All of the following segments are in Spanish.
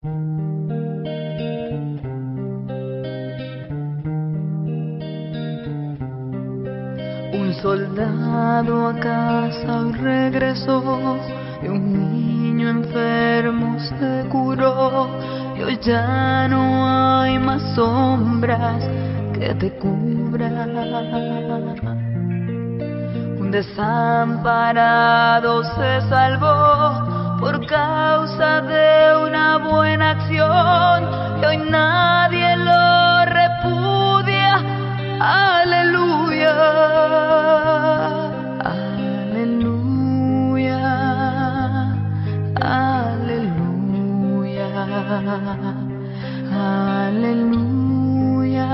Un soldado a casa hoy regresó y un niño enfermo se curó y hoy ya no hay más sombras que te cubran. Un desamparado se salvó por causa de una buena acción y hoy nadie lo repudia. Aleluya, aleluya, aleluya, aleluya,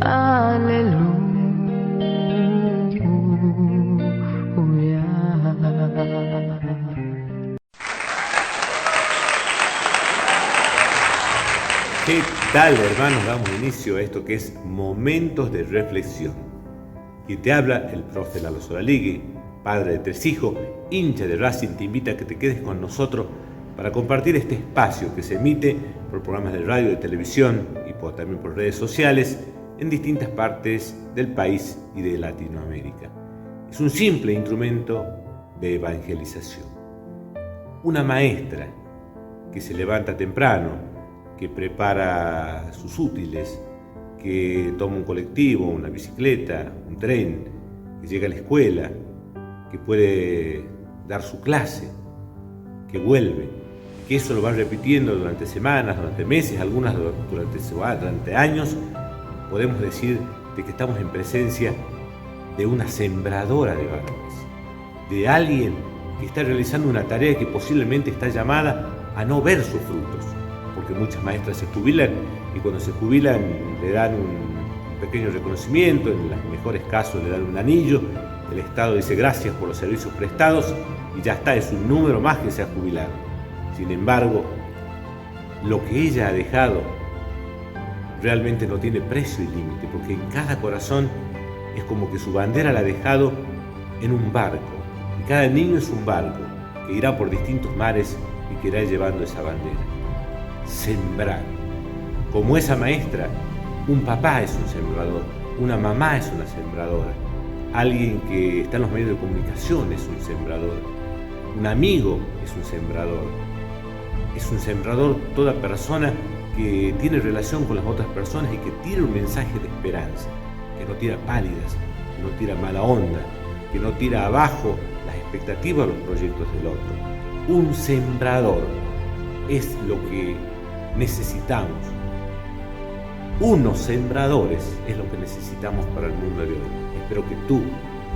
aleluya. ¿Qué tal, hermanos? Damos inicio a esto que es Momentos de Reflexión. Y te habla el profe Lalo Solaligui, padre de 3 hijos, hincha de Racing. Te invita a que te quedes con nosotros para compartir este espacio que se emite por programas de radio, de televisión y también por redes sociales en distintas partes del país y de Latinoamérica. Es un simple instrumento de evangelización. Una maestra que se levanta temprano, que prepara sus útiles, que toma un colectivo, una bicicleta, un tren, que llega a la escuela, que puede dar su clase, que vuelve, que eso lo va repitiendo durante semanas, durante meses, algunas durante años. Podemos decir de que estamos en presencia de una sembradora de valores, de alguien que está realizando una tarea que posiblemente está llamada a no ver sus frutos, porque muchas maestras se jubilan y cuando se jubilan le dan un pequeño reconocimiento, en los mejores casos le dan un anillo, el Estado dice gracias por los servicios prestados y ya está, es un número más que se ha jubilado. Sin embargo, lo que ella ha dejado realmente no tiene precio y límite, porque en cada corazón es como que su bandera la ha dejado en un barco, y cada niño es un barco que irá por distintos mares y que irá llevando esa bandera. Sembrar. Como esa maestra, un papá es un sembrador, una mamá es una sembradora, alguien que está en los medios de comunicación es un sembrador, un amigo es un sembrador. Es un sembrador toda persona que tiene relación con las otras personas y que tira un mensaje de esperanza, que no tira pálidas, que no tira mala onda, que no tira abajo las expectativas de los proyectos del otro. Un sembrador es lo que necesitamos. Unos sembradores es lo que necesitamos para el mundo de hoy. Espero que tú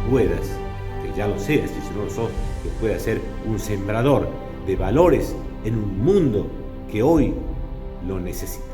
puedas, que ya lo seas, y si no lo sos, que puedas ser un sembrador de valores en un mundo que hoy lo necesita.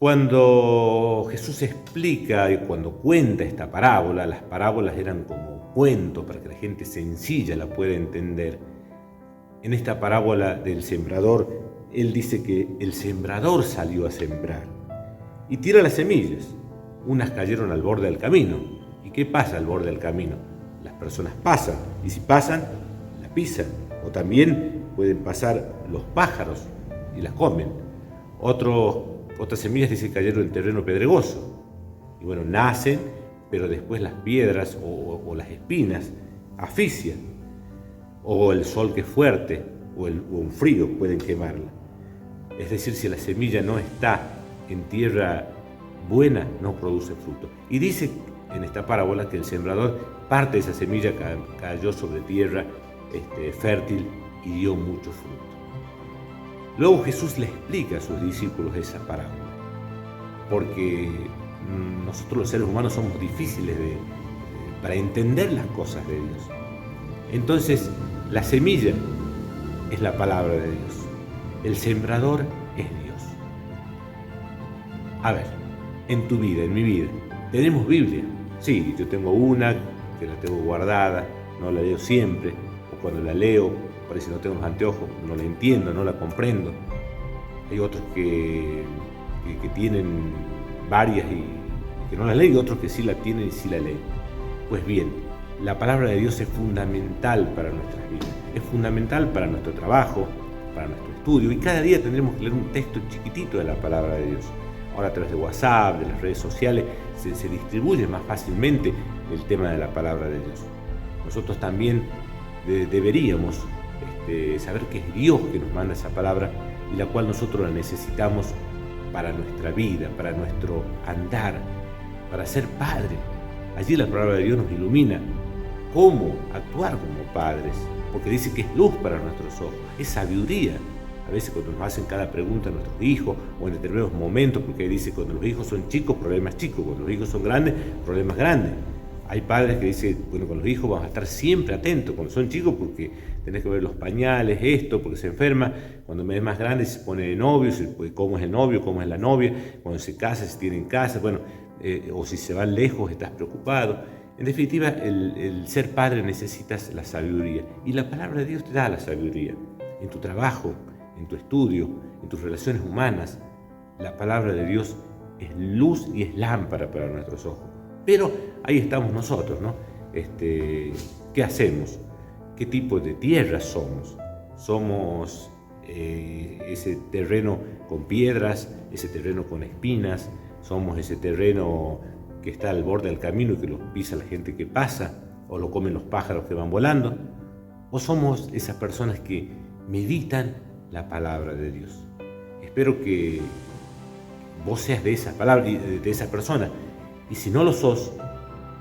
Cuando Jesús explica y cuando cuenta esta parábola, las parábolas eran como cuentos para que la gente sencilla la pueda entender. En esta parábola del sembrador, él dice que el sembrador salió a sembrar y tira las semillas. Unas cayeron al borde del camino. ¿Y qué pasa al borde del camino? Las personas pasan y si pasan, la pisan. O también pueden pasar los pájaros y las comen. Otras semillas dice que cayeron en terreno pedregoso. Y bueno, nacen, pero después las piedras o las espinas asfixian, o el sol que es fuerte o un frío pueden quemarla. Es decir, si la semilla no está en tierra buena, no produce fruto. Y dice en esta parábola que el sembrador, parte de esa semilla cayó sobre tierra fértil y dio mucho fruto. Luego Jesús le explica a sus discípulos esa parábola, porque nosotros los seres humanos somos difíciles para entender las cosas de Dios. Entonces, la semilla es la palabra de Dios. El sembrador es Dios. A ver, en tu vida, en mi vida, ¿tenemos Biblia? Sí, yo tengo una que la tengo guardada, no la leo siempre, o cuando la leo, parece que no tengo los anteojos, no la entiendo, no la comprendo. Hay otros que tienen varias y que no la leen, y otros que sí la tienen y sí la leen. Pues bien, la palabra de Dios es fundamental para nuestras vidas, es fundamental para nuestro trabajo, para nuestro estudio, y cada día tendremos que leer un texto chiquitito de la palabra de Dios. Ahora a través de WhatsApp, de las redes sociales, se distribuye más fácilmente el tema de la palabra de Dios. Nosotros también deberíamos saber que es Dios que nos manda esa palabra y la cual nosotros la necesitamos para nuestra vida, para nuestro andar, para ser padre. Allí la palabra de Dios nos ilumina cómo actuar como padres, porque dice que es luz para nuestros ojos, es sabiduría. A veces cuando nos hacen cada pregunta a nuestros hijos o en determinados momentos, porque dice cuando los hijos son chicos, problemas chicos, cuando los hijos son grandes, problemas grandes. Hay padres que dicen, bueno, con los hijos vamos a estar siempre atentos cuando son chicos porque tenés que ver los pañales, esto, porque se enferma. Cuando es más grande se pone de novio, cómo es el novio, cómo es la novia, cuando se casa, si tienen casa, bueno, o si se van lejos, estás preocupado. En definitiva, el ser padre necesitas la sabiduría y la palabra de Dios te da la sabiduría. En tu trabajo, en tu estudio, en tus relaciones humanas, la palabra de Dios es luz y es lámpara para nuestros ojos. Pero ahí estamos nosotros, ¿no? ¿Qué hacemos? ¿Qué tipo de tierra somos? ¿Somos ese terreno con piedras, ese terreno con espinas? ¿Somos ese terreno que está al borde del camino y que lo pisa la gente que pasa o lo comen los pájaros que van volando? ¿O somos esas personas que meditan la palabra de Dios? Espero que vos seas de esa palabra, de esa persona. Y si no lo sos,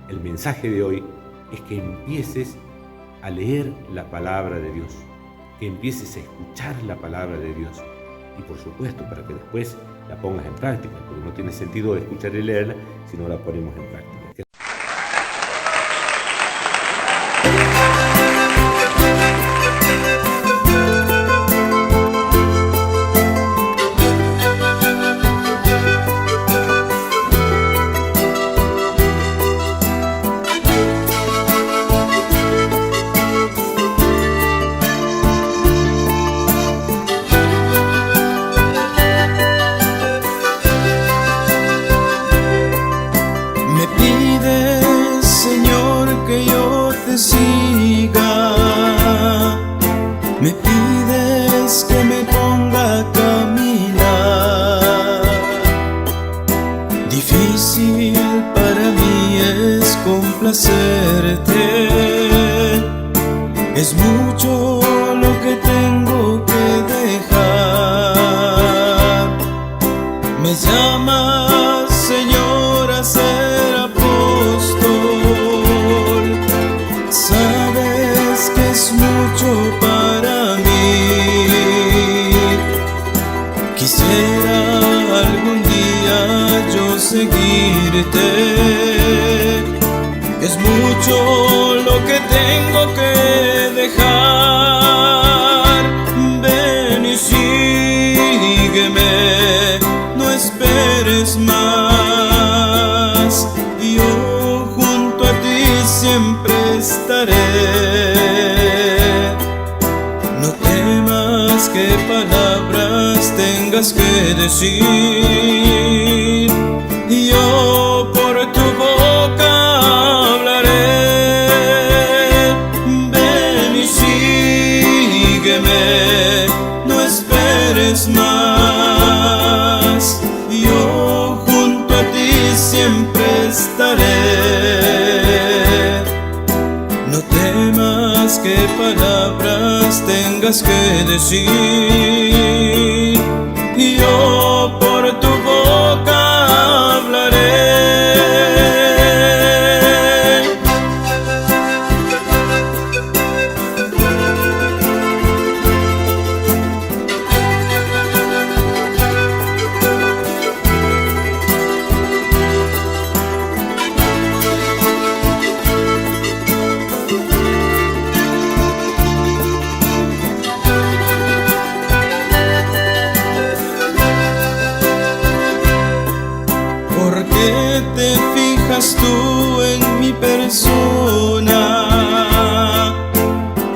el mensaje de hoy es que empieces a leer la palabra de Dios, que empieces a escuchar la palabra de Dios. Y por supuesto, para que después la pongas en práctica, porque no tiene sentido escuchar y leerla si no la ponemos en práctica. Me pides que me ponga a caminar. Difícil para mí es complacerte. Es mucho lo que tengo que dejar. Me llamas, Señor, a ser apóstol. Sabes que es mucho para mí. Quisiera algún día yo seguirte. Es mucho lo que tengo que dejar. Ven y sígueme, no esperes más. Yo junto a ti siempre estaré. No temas que palabras tengas que decir. Yo por tu boca hablaré. Ven y sígueme, no esperes más. Yo junto a ti siempre estaré. qué palabras tengas que decir, yo por tu boca hablaré. ¿Por qué te fijas tú en mi persona,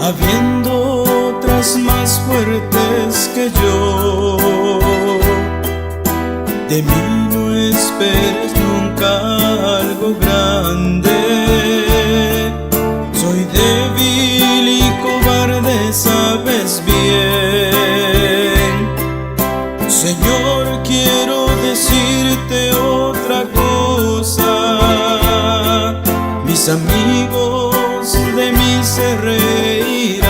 habiendo otras más fuertes que yo? De mí no esperes nunca algo grande. Soy débil y cobarde, sabes bien. Señor, quiero decirte otra cosa. Mis amigos de mí se reirán.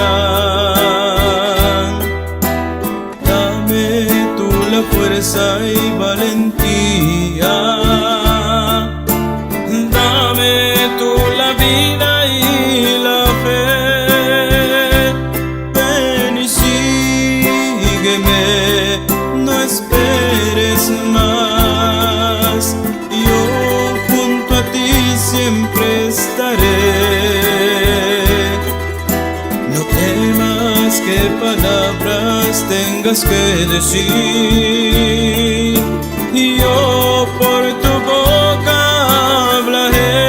Dame tú la fuerza y valentía. Dame tú la vida y la fe. Ven y sígueme, no esperes más. Yo junto a ti siempre estaré. No temas qué palabras tengas que decir, yo por tu boca hablaré.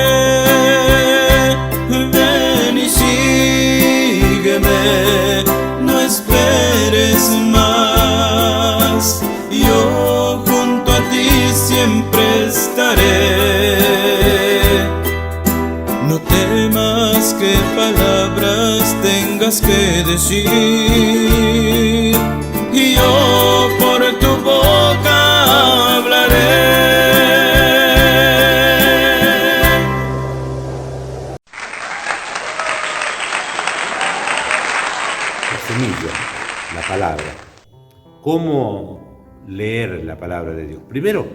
Ven y sígueme, no esperes más. Yo junto a ti siempre estaré. No temas qué palabras tengas que decir, yo por tu boca hablaré. La semilla, la palabra. ¿Cómo leer la palabra de Dios? Primero,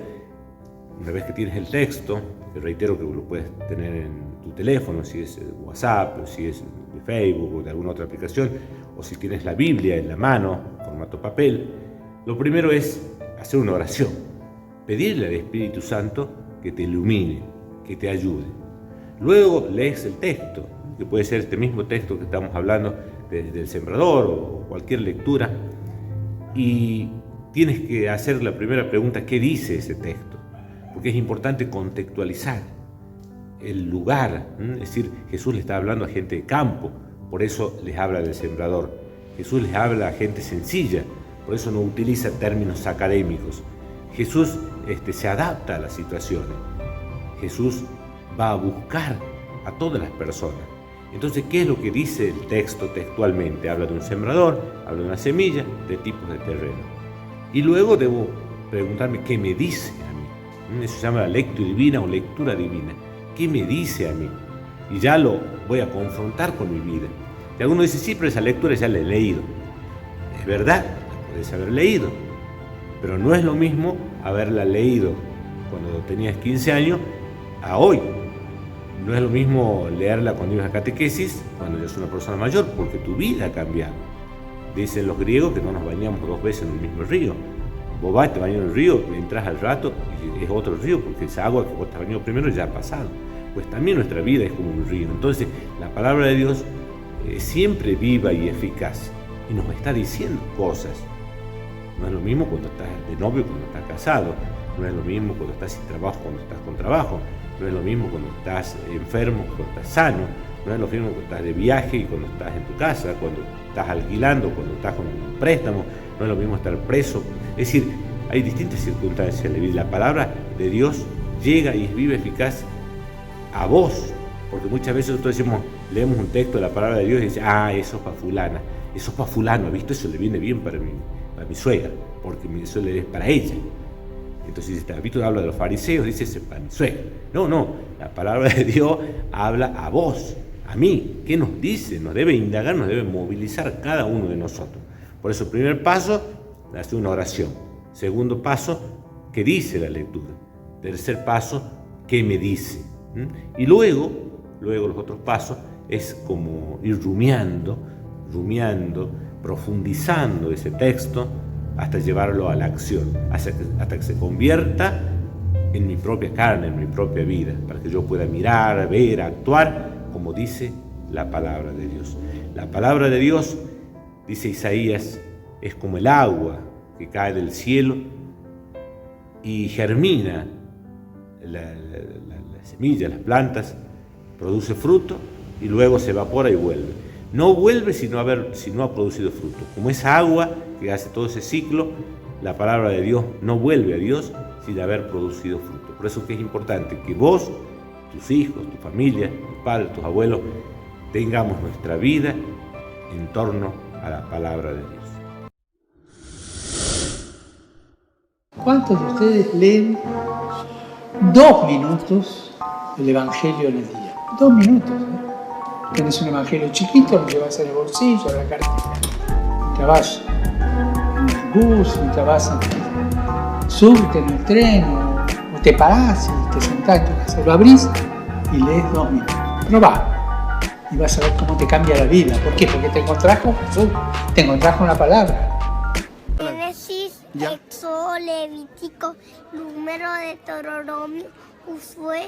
una vez que tienes el texto, te reitero que lo puedes tener en tu teléfono, si es WhatsApp, o si es de Facebook o de alguna otra aplicación, o si tienes la Biblia en la mano, formato papel. Lo primero es hacer una oración, pedirle al Espíritu Santo que te ilumine, que te ayude. Luego lees el texto, que puede ser este mismo texto que estamos hablando del Sembrador o cualquier lectura, y tienes que hacer la primera pregunta: ¿qué dice ese texto? Porque es importante contextualizar el lugar. Es decir, Jesús le está hablando a gente de campo, por eso les habla del sembrador. Jesús les habla a gente sencilla, por eso no utiliza términos académicos. Jesús se adapta a las situaciones. Jesús va a buscar a todas las personas. Entonces, ¿qué es lo que dice el texto textualmente? Habla de un sembrador, habla de una semilla, de tipos de terreno. Y luego debo preguntarme qué me dice a mí. Eso se llama la lectio divina o lectura divina. ¿Qué me dice a mí? Y ya lo voy a confrontar con mi vida. Y alguno dice, sí, pero esa lectura ya la he leído. Es verdad, la puedes haber leído, pero no es lo mismo haberla leído cuando tenías 15 años a hoy. No es lo mismo leerla cuando ibas a catequesis, cuando ya soy una persona mayor, porque tu vida ha cambiado. Dicen los griegos que no nos bañamos 2 veces en el mismo río. Vos vas, te bañas en el río, entras al rato y es otro río, porque esa agua que vos te bañado primero ya ha pasado. Pues también nuestra vida es como un río. Entonces, la palabra de Dios es siempre viva y eficaz y nos está diciendo cosas. No es lo mismo cuando estás de novio que cuando estás casado. No es lo mismo cuando estás sin trabajo, cuando estás con trabajo. No es lo mismo cuando estás enfermo, cuando estás sano. No es lo mismo cuando estás de viaje y cuando estás en tu casa, cuando estás alquilando, cuando estás con un préstamo. No es lo mismo estar preso. Es decir, hay distintas circunstancias en la vida. La palabra de Dios llega y es viva y eficaz a vos. Porque muchas veces nosotros leemos un texto de la palabra de Dios y decimos, eso es para fulana, eso es para fulano, ¿visto? Eso le viene bien para mi suegra, porque eso le es para ella. Entonces, ¿visto? Habla de los fariseos, dice, es para mi suegra. No, la palabra de Dios habla a vos, a mí. ¿Qué nos dice? Nos debe indagar, nos debe movilizar cada uno de nosotros. Por eso, primer paso, hacer una oración. Segundo paso, ¿qué dice la lectura? Tercer paso, ¿qué me dice? Y luego los otros pasos es como ir rumiando, profundizando ese texto hasta llevarlo a la acción, hasta que se convierta en mi propia carne, en mi propia vida, para que yo pueda mirar, ver, actuar como dice la palabra de Dios. La palabra de Dios, dice Isaías, es como el agua que cae del cielo y germina la semilla, las plantas, produce fruto y luego se evapora y vuelve. No vuelve si no ha producido fruto. Como esa agua que hace todo ese ciclo, la palabra de Dios no vuelve a Dios sin haber producido fruto. Por eso que es importante que vos, tus hijos, tu familia, tus padres, tus abuelos, tengamos nuestra vida en torno a la palabra de Dios. ¿Cuántos de ustedes leen 2 minutos el Evangelio en el día? 2 minutos, ¿eh? Tenés un Evangelio chiquito, lo llevas en el bolsillo, en la cartera. Mientras vas en el bus, mientras vas en el subte, en el tren, o te parás y te sentás en tu casa, lo abrís y lees 2 minutos. Probá y vas a ver cómo te cambia la vida. ¿Por qué? Porque te encontrás con Jesús, te encontrás con la palabra. Génesis, Éxodo, Levítico, Número, Deuteronomio, Josué,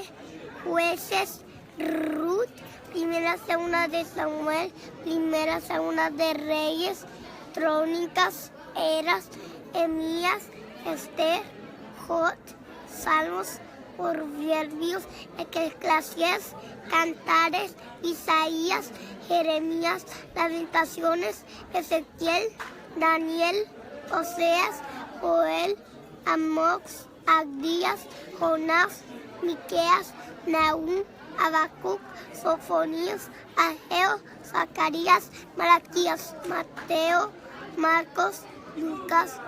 Jueces, Ruth, Primera, Segunda de Samuel, Primera, Segunda de Reyes, Crónicas, Eras, Emías, Esther, Jot, Salmos, Proverbios, Eclesiastés, Cantares, Isaías, Jeremías, Lamentaciones, Ezequiel, Daniel, Oseas, Joel, Amós, Abdías, Jonás, Miqueas, Nahum, Habacuc, Sofonías, Ageo, Zacarías, Malaquías, Mateo, Marcos, Lucas,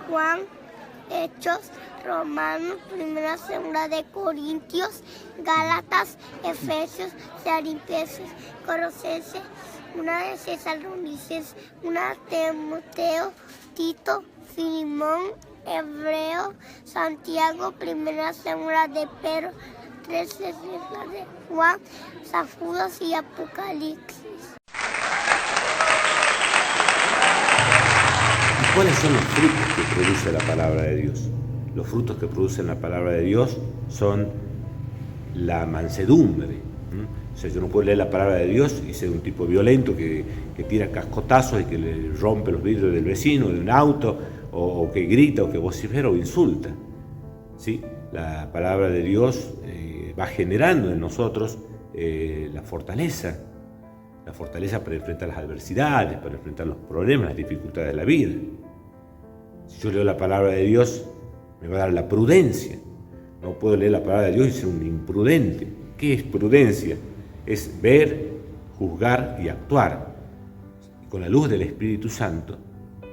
Juan, Hechos, Romanos, Primera, Segunda de Corintios, Gálatas, Efesios, Filipenses, Colosenses, una de Tesalonicenses, una de Timoteo, Tito, Filemón, Hebreo, Santiago, Primera, Segunda de Pedro, 13 de Juan, Zafudos y Apocalipsis. ¿Y cuáles son los frutos que produce la palabra de Dios? Los frutos que produce la palabra de Dios son la mansedumbre. O sea, yo no puedo leer la palabra de Dios y ser un tipo violento que tira cascotazos y que le rompe los vidrios del vecino, de un auto, o que grita, o que vocifera, o insulta. ¿Sí? La palabra de Dios va generando en nosotros la fortaleza para enfrentar las adversidades, para enfrentar los problemas, las dificultades de la vida. Si yo leo la palabra de Dios, me va a dar la prudencia. No puedo leer la palabra de Dios y ser un imprudente. ¿Qué es prudencia? Es ver, juzgar y actuar. Y con la luz del Espíritu Santo,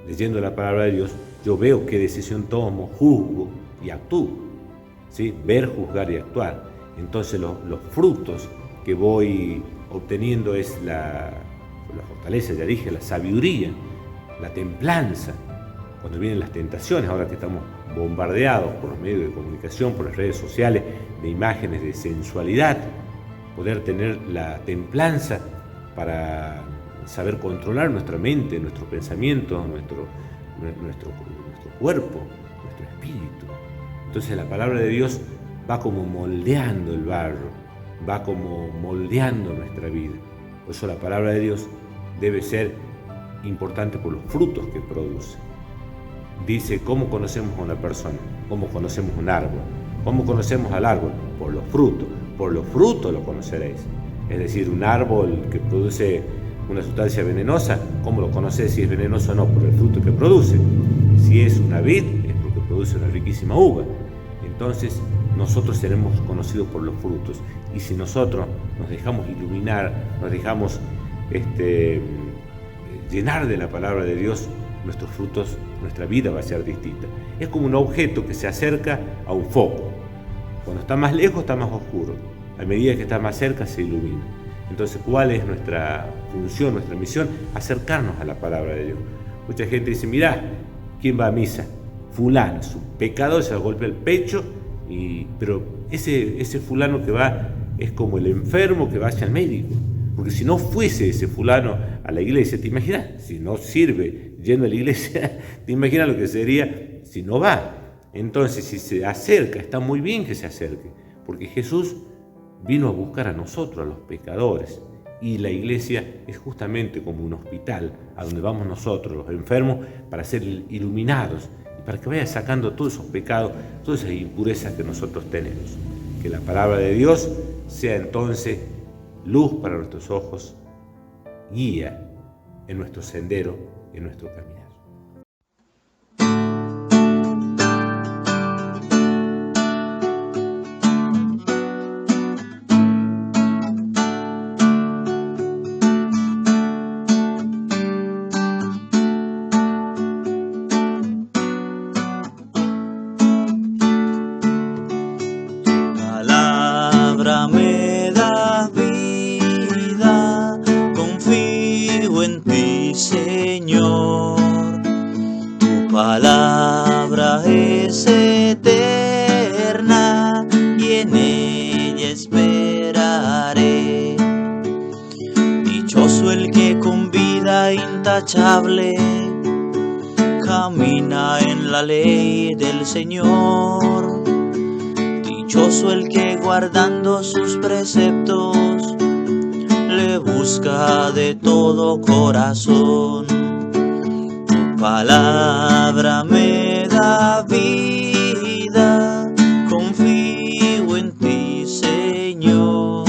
leyendo la palabra de Dios, yo veo qué decisión tomo, juzgo y actúo. ¿Sí? Ver, juzgar y actuar. Entonces los frutos que voy obteniendo es la fortaleza, ya dije, la sabiduría, la templanza. Cuando vienen las tentaciones, ahora que estamos bombardeados por los medios de comunicación, por las redes sociales, de imágenes de sensualidad, poder tener la templanza para saber controlar nuestra mente, nuestros pensamientos, nuestro cuerpo, nuestro espíritu. Entonces la palabra de Dios va como moldeando el barro, va como moldeando nuestra vida. Por eso la palabra de Dios debe ser importante por los frutos que produce. Dice, ¿cómo conocemos a una persona? ¿Cómo conocemos un árbol? ¿Cómo conocemos al árbol? Por los frutos. Por los frutos lo conoceréis. Es decir, un árbol que produce una sustancia venenosa, ¿cómo lo conocéis si es venenoso o no? Por el fruto que produce. Si es una vid, es porque produce una riquísima uva. Entonces, nosotros seremos conocidos por los frutos. Y si nosotros nos dejamos iluminar, nos dejamos llenar de la palabra de Dios, nuestros frutos, nuestra vida va a ser distinta. Es como un objeto que se acerca a un foco. Cuando está más lejos está más oscuro. A medida que está más cerca se ilumina. Entonces, ¿cuál es nuestra función, nuestra misión? Acercarnos a la palabra de Dios. Mucha gente dice, mirá, ¿quién va a misa? Fulano, es un pecador, se golpea el pecho, pero ese fulano que va es como el enfermo que va hacia el médico. Porque si no fuese ese fulano a la iglesia, ¿te imaginas? Si no sirve yendo a la iglesia, ¿te imaginas lo que sería si no va? Entonces, si se acerca, está muy bien que se acerque, porque Jesús vino a buscar a nosotros, a los pecadores, y la iglesia es justamente como un hospital a donde vamos nosotros, los enfermos, para ser iluminados y para que vaya sacando todos esos pecados, todas esas impurezas que nosotros tenemos. Que la palabra de Dios sea entonces luz para nuestros ojos, guía en nuestro sendero, en nuestro caminar. Me da vida, confío en ti, Señor. Tu palabra es eterna y en ella esperaré. Dichoso el que con vida intachable camina en la ley del Señor. Dichoso el que guardando sus preceptos le busca de todo corazón. Tu palabra me da vida, confío en ti, Señor.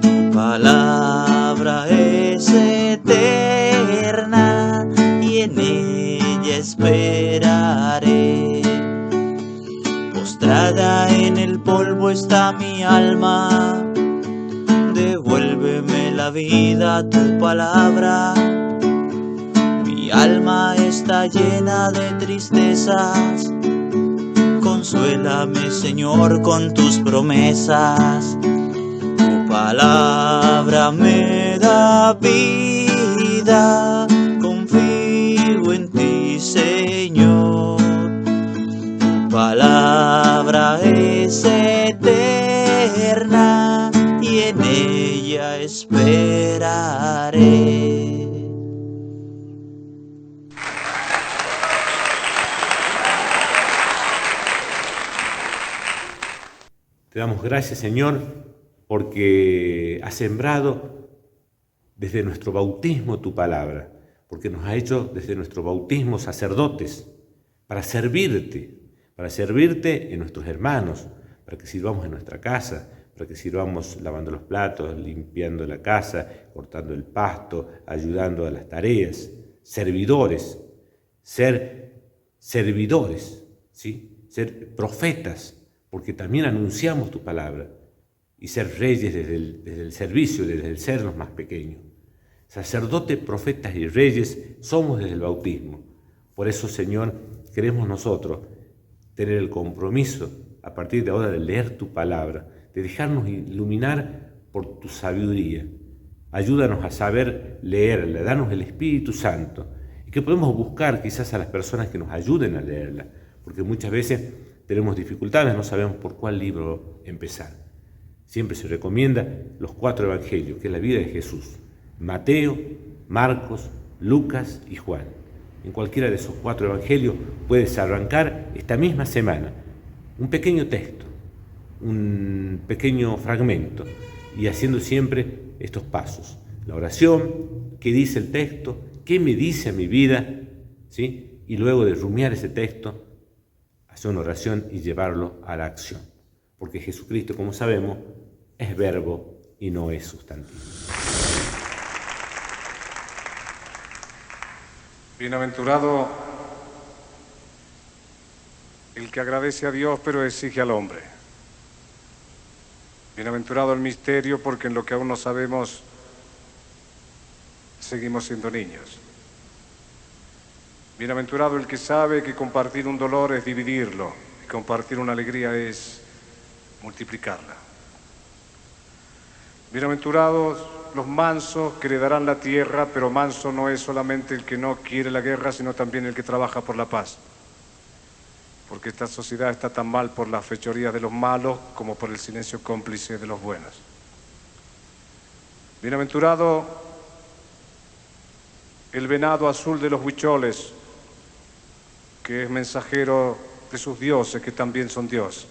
Tu palabra es eterna y en ella esperaré. Postrada en el polvo está mi alma, devuélveme la vida, tu palabra. Mi alma está llena de tristezas, consuélame, Señor, con tus promesas. Tu palabra me da vida, confío en ti, Señor. Palabra es eterna y en ella esperaré. Te damos gracias, Señor, porque has sembrado desde nuestro bautismo tu palabra, porque nos ha hecho desde nuestro bautismo sacerdotes para servirte en nuestros hermanos, para que sirvamos en nuestra casa, para que sirvamos lavando los platos, limpiando la casa, cortando el pasto, ayudando a las tareas, servidores, ser servidores, ¿sí? Ser profetas, porque también anunciamos tu palabra, y ser reyes desde el servicio, desde el ser los más pequeños. Sacerdotes, profetas y reyes somos desde el bautismo. Por eso, Señor, queremos nosotros tener el compromiso a partir de ahora de leer tu palabra, de dejarnos iluminar por tu sabiduría. Ayúdanos a saber leerla, danos el Espíritu Santo y que podemos buscar quizás a las personas que nos ayuden a leerla, porque muchas veces tenemos dificultades, no sabemos por cuál libro empezar. Siempre se recomienda los 4 evangelios, que es la vida de Jesús: Mateo, Marcos, Lucas y Juan. En cualquiera de esos 4 evangelios puedes arrancar esta misma semana un pequeño texto, un pequeño fragmento, y haciendo siempre estos pasos. La oración, qué dice el texto, qué me dice a mi vida, ¿sí? Y luego de rumiar ese texto, hacer una oración y llevarlo a la acción. Porque Jesucristo, como sabemos, es verbo y no es sustantivo. Bienaventurado el que agradece a Dios pero exige al hombre. Bienaventurado el misterio, porque en lo que aún no sabemos seguimos siendo niños. Bienaventurado el que sabe que compartir un dolor es dividirlo y compartir una alegría es multiplicarla. Bienaventurados los mansos que heredarán la tierra, pero manso no es solamente el que no quiere la guerra, sino también el que trabaja por la paz. Porque esta sociedad está tan mal por las fechorías de los malos como por el silencio cómplice de los buenos. Bienaventurado el venado azul de los huicholes, que es mensajero de sus dioses, que también son Dios.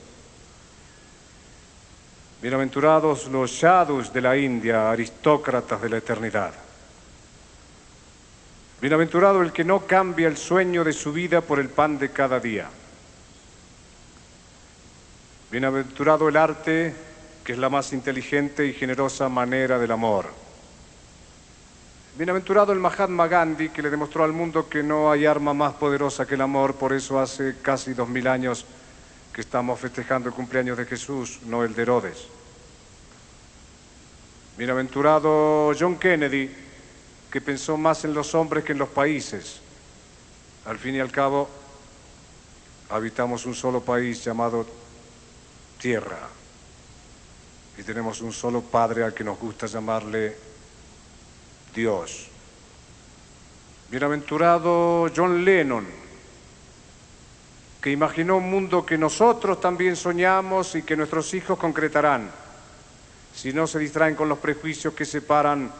Bienaventurados los yadus de la India, aristócratas de la eternidad. Bienaventurado el que no cambia el sueño de su vida por el pan de cada día. Bienaventurado el arte, que es la más inteligente y generosa manera del amor. Bienaventurado el Mahatma Gandhi, que le demostró al mundo que no hay arma más poderosa que el amor, por eso hace casi 2000 años que estamos festejando el cumpleaños de Jesús, no el de Herodes. Bienaventurado John Kennedy, que pensó más en los hombres que en los países. Al fin y al cabo, habitamos un solo país llamado Tierra y tenemos un solo Padre al que nos gusta llamarle Dios. Bienaventurado John Lennon, que imaginó un mundo que nosotros también soñamos y que nuestros hijos concretarán, si no se distraen con los prejuicios que separan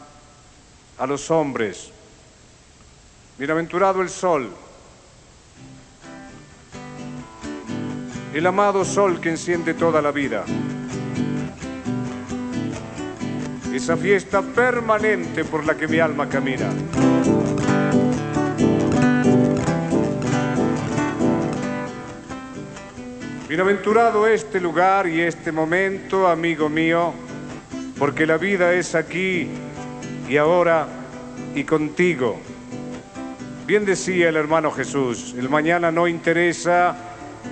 a los hombres. Bienaventurado el sol, el amado sol que enciende toda la vida. Esa fiesta permanente por la que mi alma camina. Bienaventurado este lugar y este momento, amigo mío, porque la vida es aquí y ahora y contigo. Bien decía el hermano Jesús, el mañana no interesa,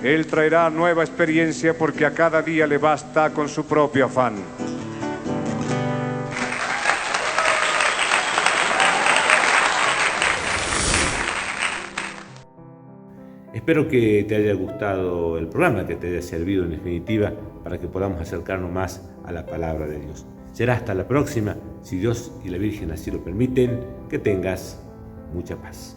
Él traerá nueva experiencia porque a cada día le basta con su propio afán. Espero que te haya gustado el programa, que te haya servido en definitiva para que podamos acercarnos más a la palabra de Dios. Será hasta la próxima, si Dios y la Virgen así lo permiten. Que tengas mucha paz.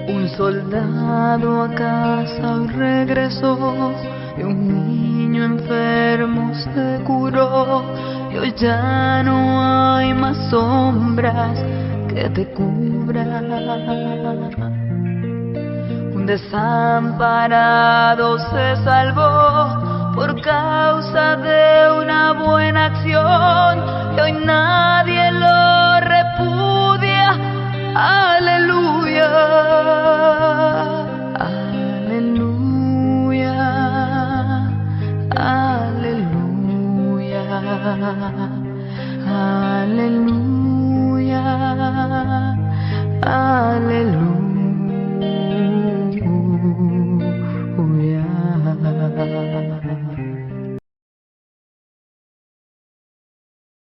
Un soldado a casa hoy regresó y un niño enfermo se curó y hoy ya no hay más sombras que te cubran. Un desamparado se salvó por causa de una buena acción y hoy nadie lo repudia. Aleluya, aleluya, aleluya.